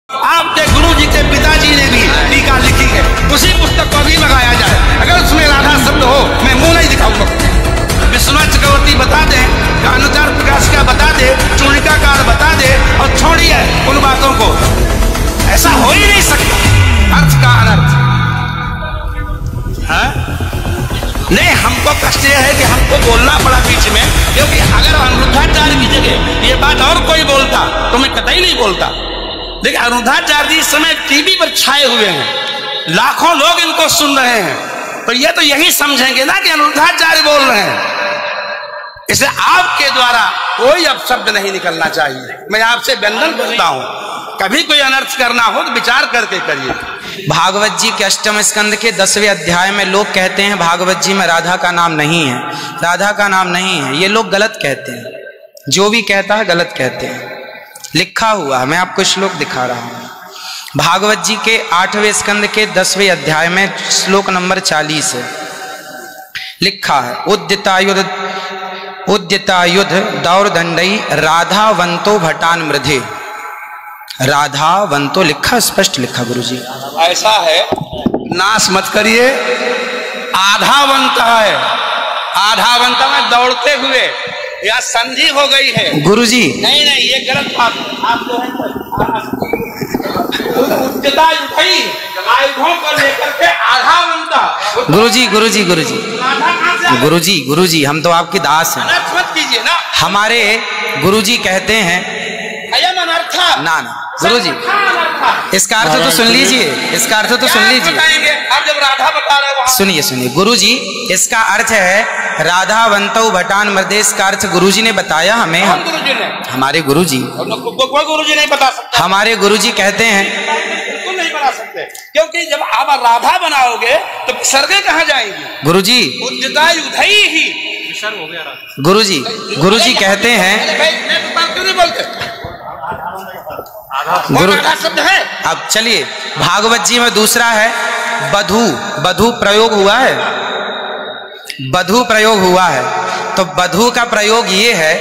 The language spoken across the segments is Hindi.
आपके गुरु जी के पिताजी ने भी टीका लिखी है, उसी पुस्तक को भी लगाया जाए। अगर उसमें राधा शब्द हो, मैं मुंह नहीं दिखाऊंगा। विश्वनाथ चक्रवर्ती बता दे, अनुचार प्रकाश का बता दे, चूणिकाकार बता दे, और छोड़िए उन बातों को। ऐसा हो ही नहीं सकता, अर्थ का अनर्थ है। नहीं, हमको कष्ट यह है कि हमको बोलना पड़ा बीच में, क्योंकि अगर अनिरुद्धाचार्य की जगह ये बात और कोई बोलता तो मैं कतई नहीं बोलता। देखिए, अनिरुद्धाचार्य जी इस समय टीवी पर छाए हुए हैं, लाखों लोग इनको सुन रहे हैं, पर ये तो यही समझेंगे ना कि अनिरुद्धाचार्य बोल रहे हैं। इसे आपके द्वारा कोई अपशब्द नहीं निकलना चाहिए। मैं आपसे वंदन करता हूं, कभी कोई अनर्थ करना हो तो विचार करके करिए। भागवत जी के अष्टम स्कंद के 10वें अध्याय में लोग कहते हैं भागवत जी में राधा का नाम नहीं है, राधा का नाम नहीं है। ये लोग गलत कहते हैं, जो भी कहता है गलत कहते हैं। लिखा हुआ है, मैं आपको श्लोक दिखा रहा हूं। भागवत जी के 8वें स्कंद के 10वें अध्याय में श्लोक नंबर 40 है, लिखा है उद्यतायुध दौरदंडई राधावंतो भटान मृधे। राधावंतो लिखा, स्पष्ट लिखा गुरुजी। ऐसा है, नाश मत करिए। आधावंत है, आधावंत में दौड़ते हुए, या संधि हो गई है गुरुजी। नहीं नहीं, ये गलत बात है। आप जो है आयुधों को लेकर के आधावंत। गुरुजी गुरुजी गुरुजी गुरुजी गुरुजी, हम तो आपके दास हैं, मत कीजिए ना। हमारे गुरुजी कहते हैं ना ना गुरुजी, इसका अर्थ तो सुन लीजिए, इसका अर्थ तो सुन लीजिए। आप जब राधा बता रहे हो, सुनिए सुनिए गुरुजी, इसका अर्थ है राधावंतो भटान मृदेश का अर्थ गुरुजी ने बताया हमें। गुरुजी ने, हमारे गुरुजी, कोई गुरुजी नहीं बता सकता। हमारे गुरुजी कहते हैं बिल्कुल नहीं बना सकते, क्योंकि जब आप राधा बनाओगे तो सर्गे कहाँ जाएंगी गुरुजी? उद्यतायुधई ही विसर्ग हो गया। गुरुजी, गुरुजी कहते हैं क्यों नहीं बोलते? गुरु शब्द है। अब चलिए, भागवत जी में दूसरा है बधू। बधू प्रयोग हुआ है, बधू प्रयोग हुआ है। तो बधू का प्रयोग ये है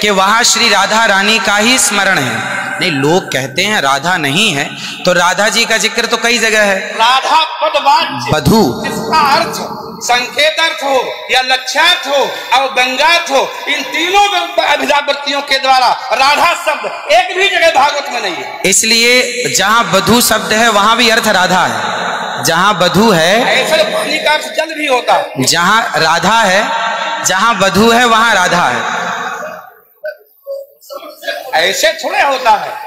कि वहां श्री राधा रानी का ही स्मरण है। नहीं, लोग कहते हैं राधा नहीं है, तो राधा जी का जिक्र तो कई जगह है। राधा पदवाच्य बधू, इसका अर्थ संकेत अर्थ हो या लक्ष्यार्थ हो और व्यंग्यार्थ हो, इन तीनों अभिधावृत्तियों के द्वारा राधा शब्द एक भी जगह भागवत में नहीं है। इसलिए जहां बधू शब्द है वहां भी अर्थ राधा है। जहां बधू है, ऐसे पानी का अर्थ जल भी होता है। जहां राधा है, जहां बधू है वहां राधा है। ऐसे थोड़े होता है।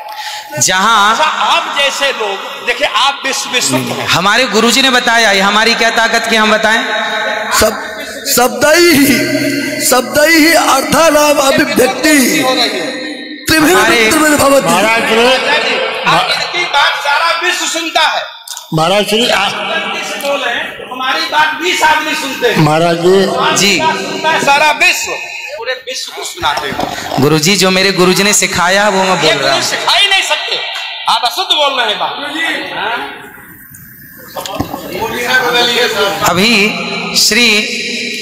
जहां आप जैसे लोग देखिए, आप विश्व हमारे गुरुजी ने बताया, ये हमारी क्या ताकत की हम बताएं? शब्द ही अर्थानाम अभिव्यक्ति इनकी बात सारा विश्व सुनता है। महाराज श्री बोले हमारी बात 20 आदमी सुनते हैं। महाराज जी, सारा विश्व, पूरे विश्व को सुनाते हैं। गुरुजी जो मेरे गुरुजी ने सिखाया वो मैं बोल रहा हूँ। सिखा ही नहीं सकते, आप अशुद्ध बोल रहे हैं बात। अभी श्री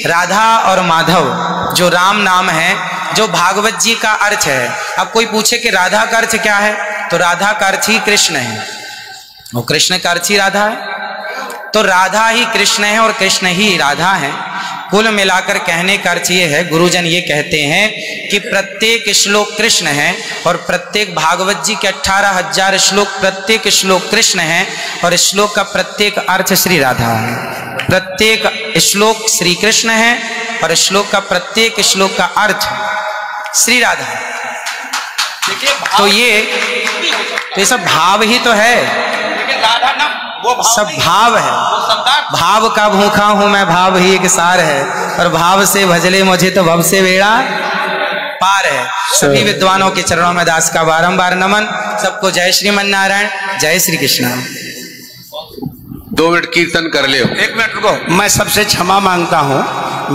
राधा और माधव जो राम नाम है, जो भागवत जी का अर्थ है। अब कोई पूछे कि राधा का अर्थ क्या है, तो राधा का अर्थ ही कृष्ण है, वो कृष्ण का अर्थ ही राधा है। तो राधा ही कृष्ण है और कृष्ण ही राधा है। कुल मिलाकर कहने का अर्थ ये है, गुरुजन ये कहते हैं कि प्रत्येक श्लोक कृष्ण है और प्रत्येक भागवत जी के 18,000 श्लोक, प्रत्येक श्लोक कृष्ण है और श्लोक का प्रत्येक अर्थ श्री राधा है। प्रत्येक श्लोक श्री कृष्ण है और श्लोक का प्रत्येक श्लोक का अर्थ श्री राधा है। तो ये सब भाव ही तो है, सब भाव है। भाव का भूखा हूं मैं, भाव ही एक सार है, और भाव से भजले मुझे तो भव से बेड़ा पार है। सभी विद्वानों के चरणों में दास का बारंबार नमन। सबको जय श्रीमन नारायण, जय श्री कृष्ण। 2 मिनट कीर्तन कर ले। 1 मिनट रुको, मैं सबसे क्षमा मांगता हूं।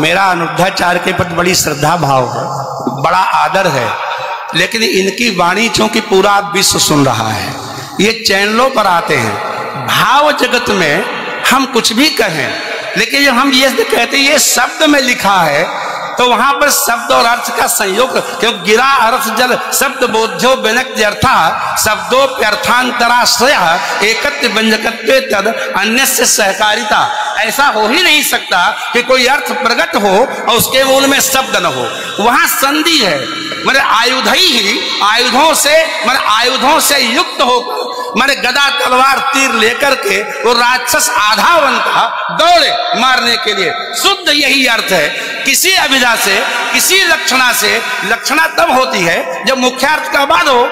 मेरा अनिरुद्धाचार्य के प्रति बड़ी श्रद्धा भाव है, बड़ा आदर है, लेकिन इनकी वाणी चूंकि पूरा विश्व सुन रहा है, ये चैनलों पर आते हैं। भाव जगत में हम कुछ भी कहें, लेकिन जब हम ये कहते हैं ये शब्द में लिखा है, तो वहां पर शब्द और अर्थ का संयोग, क्योंकि गिरा अर्थ जल शब्द बोध्यो व्यनक्ति अर्था शब्दोप्यर्थांतराश्रय एकत्व व्यंजकत्वे तद अन्य से सहकारिता। ऐसा हो ही नहीं सकता कि कोई अर्थ प्रकट हो और उसके मूल में शब्द न हो। वहां संधि है, मैंने आयुध ही आयुधों से युक्त होकर मैंने गदा तलवार तीर लेकर के वो राक्षस आधा बनता दौड़े मारने के लिए। शुद्ध यही अर्थ है। किसी अभिधा से, किसी लक्षणा से, लक्षणा तब होती है जब मुख्यार्थ का बाद हो।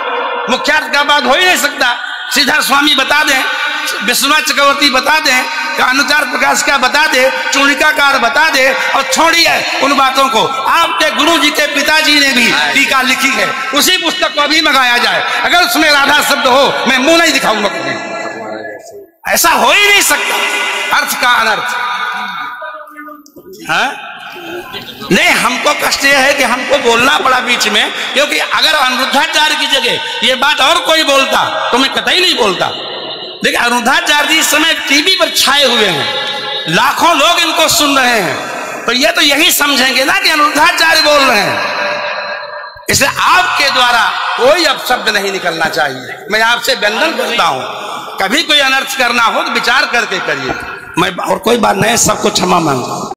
मुख्यार्थ का बाद हो ही नहीं सकता। श्रीधर स्वामी बता दें, विश्वनाथ चक्रवर्ती बता दें, अनुचार प्रकाश का बता दे, चूड़िकाकार बता दे, और छोड़िए उन बातों को। आपके गुरु जी के पिताजी ने भी टीका लिखी है, उसी पुस्तक को भी मंगाया जाए, अगर उसमें राधा शब्द हो मैं मुंह नहीं दिखाऊंगा कभी। ऐसा हो ही नहीं सकता अर्थ का अनर्थ। हाँ? नहीं, हमको कष्ट यह है कि हमको बोलना पड़ा बीच में, क्योंकि अगर अनिरुद्धाचार्य की जगह ये बात और कोई बोलता तो मैं कतई नहीं बोलता। देखिए, अनिरुद्धाचार्य जी इस समय टीवी पर छाए हुए हैं, लाखों लोग इनको सुन रहे हैं, तो ये तो यही समझेंगे ना कि अनिरुद्धाचार्य बोल रहे हैं। इसलिए आपके द्वारा कोई अपशब्द नहीं निकलना चाहिए। मैं आपसे वंदन करता हूं, कभी कोई अनर्थ करना हो तो विचार करके करिए। मैं और कोई बात नहीं, सबको क्षमा मांगता हूं।